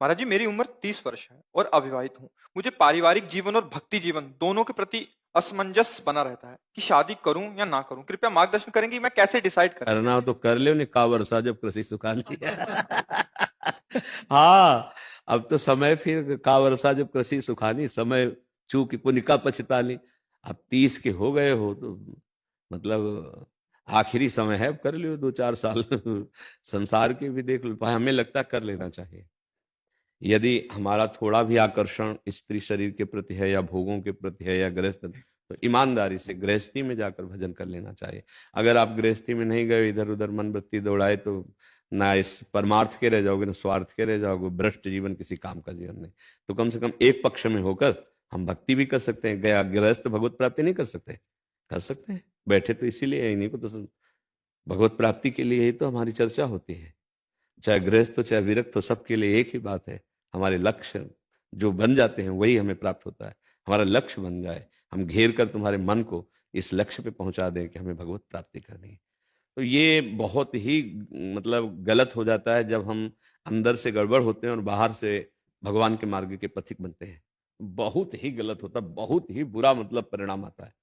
महाराज जी, मेरी उम्र 30 वर्ष है और अविवाहित हूँ। मुझे पारिवारिक जीवन और भक्ति जीवन दोनों के प्रति असमंजस बना रहता है कि शादी करूं या ना करूं। कृपया मार्गदर्शन करेंगे कि मैं कैसे डिसाइड करूं। करना हो तो कर ले, उन्हें का वर्षा जब कृषि सुखा लिया। हाँ, अब तो समय फिर का वर्षा जब कृषि सुखानी, समय चूक पुनिका पछतानी। अब 30 के हो गए हो तो मतलब आखिरी समय है, अब कर लियो 2-4 साल। संसार के भी देख लो, हमें लगता है कर लेना चाहिए। यदि हमारा थोड़ा भी आकर्षण स्त्री शरीर के प्रति है या भोगों के प्रति है या गृहस्थ, तो ईमानदारी से गृहस्थी में जाकर भजन कर लेना चाहिए। अगर आप गृहस्थी में नहीं गए, इधर उधर मन वृत्ति दौड़ाए, तो ना इस परमार्थ के रह जाओगे ना स्वार्थ के रह जाओगे। भ्रष्ट जीवन किसी काम का जीवन नहीं। तो कम से कम एक पक्ष में होकर हम भक्ति भी कर सकते हैं। गया गृहस्थ भगवत प्राप्ति नहीं कर सकते? कर सकते हैं। बैठे तो इसीलिए है, इन्हीं को तो भगवत प्राप्ति के लिए ही तो हमारी चर्चा होती है। चाहे गृहस्थ हो चाहे विरक्त हो, सबके लिए एक ही बात है। हमारे लक्ष्य जो बन जाते हैं वही हमें प्राप्त होता है। हमारा लक्ष्य बन जाए, हम घेर कर तुम्हारे मन को इस लक्ष्य पे पहुंचा दें कि हमें भगवत प्राप्ति करनी है। तो ये बहुत ही मतलब गलत हो जाता है जब हम अंदर से गड़बड़ होते हैं और बाहर से भगवान के मार्ग के पथिक बनते हैं। बहुत ही गलत होता है, बहुत ही बुरा मतलब परिणाम आता है।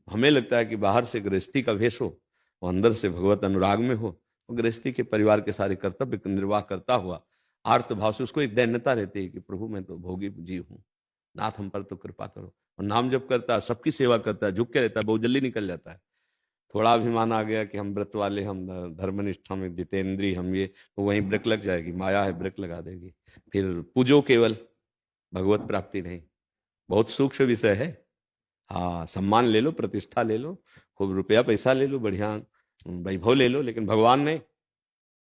हमें लगता है कि बाहर से गृहस्थी का भेष हो और अंदर से भगवत अनुराग में हो, और गृहस्थी के परिवार के सारे कर्तव्य निर्वाह करता हुआ आर्त भाव से उसको एक दैन्यता रहती है कि प्रभु मैं तो भोगी जीव हूँ, नाथ हम पर तो कृपा करो। और नाम जब करता है, सबकी सेवा करता है, झुक के रहता है, बहुत जल्दी निकल जाता है। थोड़ा अभिमान आ गया कि हम व्रत वाले, हम धर्मनिष्ठा में जितेंद्री, हम ये, तो वहीं ब्रेक लग जाएगी, माया है ब्रेक लगा देगी। फिर पूजो केवल, भगवत प्राप्ति नहीं। बहुत सूक्ष्म विषय है। हाँ, सम्मान ले लो, प्रतिष्ठा ले लो, खूब रुपया पैसा ले लो, बढ़िया वैभव ले लो, लेकिन भगवान नहीं।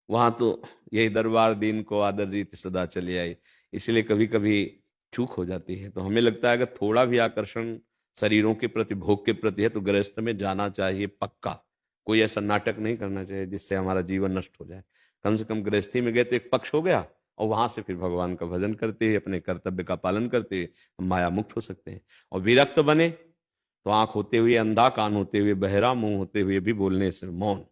वहां तो यही दरबार दीन को आदर रीत सदा चली आई। इसलिए कभी कभी चूक हो जाती है। तो हमें लगता है अगर थोड़ा भी आकर्षण शरीरों के प्रति, भोग के प्रति है, तो गृहस्थ में जाना चाहिए पक्का। कोई ऐसा नाटक नहीं करना चाहिए जिससे हमारा जीवन नष्ट हो जाए। कम से कम गृहस्थी में गए तो एक पक्ष हो गया, और वहां से फिर भगवान का भजन करते हुए, अपने कर्तव्य का पालन करते हुए हम माया मुक्त हो सकते हैं। और विरक्त बने तो आंख होते हुए अंधा, कान होते हुए बहरा, मुंह होते हुए भी बोलने से मौन।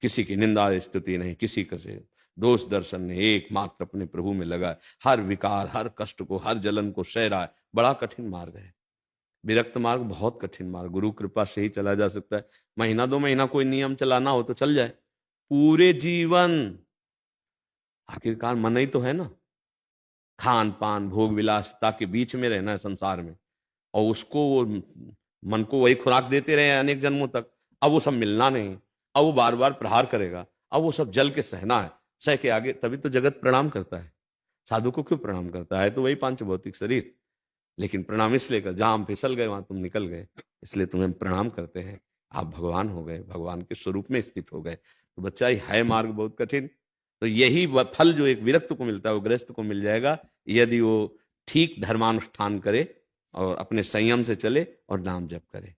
किसी की निंदा स्तुति नहीं, किसी का से दोष दर्शन नहीं, एकमात्र अपने प्रभु में लगा है। हर विकार, हर कष्ट को, हर जलन को सह रहा है। बड़ा कठिन मार्ग है विरक्त मार्ग, बहुत कठिन मार्ग। गुरु कृपा से ही चला जा सकता है। महीना 2 महीना कोई नियम चलाना हो तो चल जाए, पूरे जीवन आखिरकार मन ही तो है ना। खान पान भोग विलासता के बीच में रहना है संसार में, और उसको वो मन को वही खुराक देते रहे अनेक जन्मों तक। अब वो सब मिलना नहीं, अब वो बार बार प्रहार करेगा, अब वो सब जल के सहना है। सह के आगे तभी तो जगत प्रणाम करता है। साधु को क्यों प्रणाम करता है? तो वही पांच भौतिक शरीर, लेकिन प्रणाम इसलिए कर, जहां हम फिसल गए वहां तुम निकल गए, इसलिए तुम्हें प्रणाम करते हैं। आप भगवान हो गए, भगवान के स्वरूप में स्थित हो गए। तो बच्चा, ही है मार्ग बहुत कठिन। तो यही फल जो एक विरक्त को मिलता है वो गृहस्थ को मिल जाएगा, यदि वो ठीक धर्मानुष्ठान करे और अपने संयम से चले और नाम जप करे।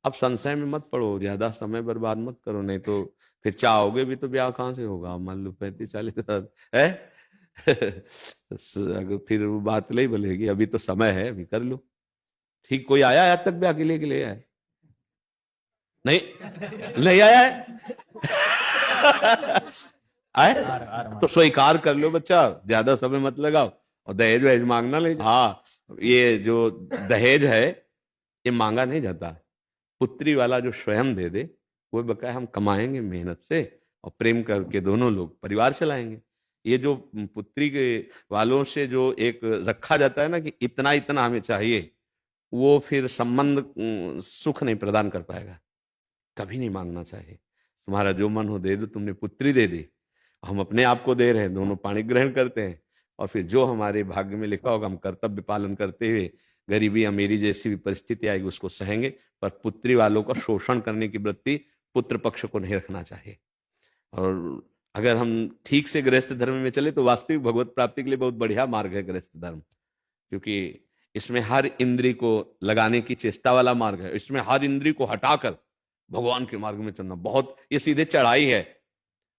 अब संशय में मत पड़ो, ज्यादा समय बर्बाद मत करो, नहीं तो फिर चाहोगे भी तो ब्याह कहाँ से होगा? मान लो 35-40 है। अगर फिर वो बात नहीं बोलेगी, अभी तो समय है, अभी कर लो। ठीक, कोई आया आज तक ब्याह के लिए आए? नहीं, नहीं आया है। आए तो स्वीकार कर लो बच्चा, ज्यादा समय मत लगाओ। और दहेज वहेज मांगना नहीं। हाँ, ये जो दहेज है ये मांगा नहीं जाता। पुत्री वाला जो स्वयं दे दे, वो बकाया हम कमाएंगे मेहनत से, और प्रेम करके दोनों लोग परिवार चलाएंगे। ये जो पुत्री के वालों से जो एक रखा जाता है ना कि इतना इतना हमें चाहिए, वो फिर संबंध सुख नहीं प्रदान कर पाएगा। कभी नहीं मांगना चाहिए। तुम्हारा जो मन हो दे दो। तुमने पुत्री दे दी, हम अपने आप को दे रहे हैं, दोनों पाणी ग्रहण करते हैं, और फिर जो हमारे भाग्य में लिखा होगा हम कर्तव्य पालन करते हुए, गरीबी अमीरी जैसी भी परिस्थिति आएगी उसको सहेंगे। पर पुत्री वालों का शोषण करने की वृत्ति पुत्र पक्ष को नहीं रखना चाहिए। और अगर हम ठीक से गृहस्थ धर्म में चले तो वास्तविक भगवत प्राप्ति के लिए बहुत बढ़िया मार्ग है गृहस्थ धर्म, क्योंकि इसमें हर इंद्री को लगाने की चेष्टा वाला मार्ग है। इसमें हर इंद्री को हटाकर भगवान के मार्ग में चलना, बहुत ये सीधे चढ़ाई है।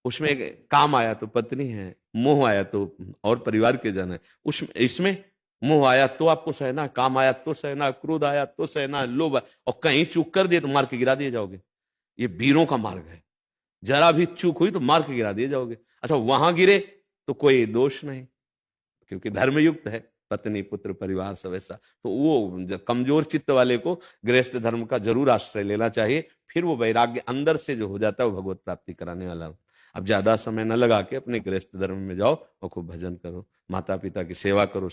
उसमें काम आया तो पत्नी है, मोह आया तो और परिवार के जन है। उसमें इसमें मोह आया तो आपको सहना, काम आया तो सहना, क्रोध आया तो सहना, लोभ, और कहीं चूक कर दिए तो मार के गिरा दिए जाओगे। ये वीरों का मार्ग है। जरा भी चूक हुई तो मार के गिरा दिए जाओगे। अच्छा, वहां गिरे तो कोई दोष नहीं, क्योंकि धर्मयुक्त है, पत्नी पुत्र परिवार सब ऐसा। तो वो जब कमजोर चित्त वाले को गृहस्थ धर्म का जरूर आश्रय लेना चाहिए, फिर वो वैराग्य अंदर से जो हो जाता है वो भगवत प्राप्ति कराने वाला हो। अब ज्यादा समय न लगा के अपने गृहस्थ धर्म में जाओ और खूब भजन करो, माता पिता की सेवा करो,